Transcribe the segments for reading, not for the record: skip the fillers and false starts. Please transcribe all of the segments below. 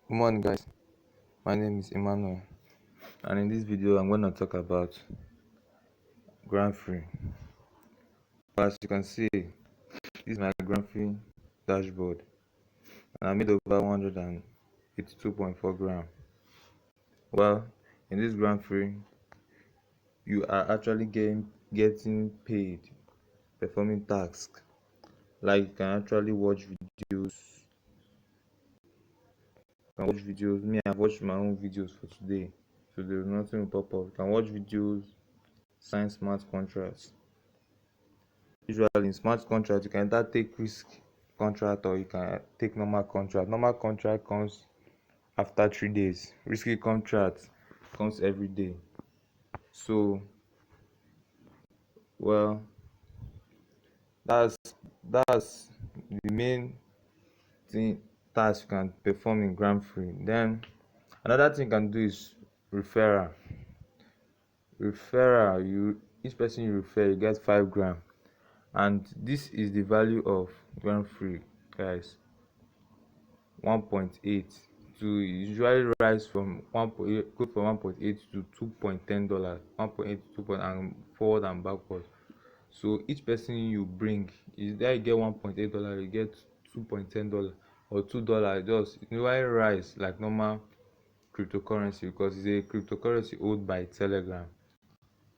Good morning, guys. My name is Emmanuel, and in this video, I'm going to talk about Gramfree. As you can see, this is my Gramfree dashboard, and I made over 182.4 grams. Well, in this Gramfree, you are actually getting paid performing tasks. Like you can actually watch videos. Me, I've watched my own videos for today, so there's nothing to pop up. You can watch videos, sign smart contracts. Usually in smart contract, you can either take risk contract or you can take normal contract. Normal contract comes after 3 days. Risky contract comes every day. So, well, that's that's the main thing task you can perform in Gramfree. Then another thing you can do is referral. Each person you refer, you get 5 grams, and this is the value of Gramfree, guys. 1.8 to usually rise from 1.8, go from 1.8 to $2.10, 1.8 to 2 and forward and backward. So each person you bring, is there you get $1.8, you get $2.10 or $2. Just it usually rise like normal cryptocurrency, because it's a cryptocurrency owned by Telegram,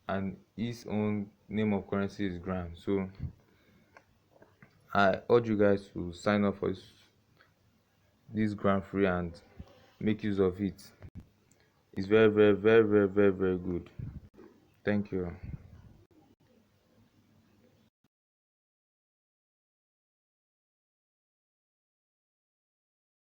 and its own name of currency is Gram. So I urge you guys to sign up for this Gramfree and make use of it. It's very, very, very, very, very, very good. Thank you.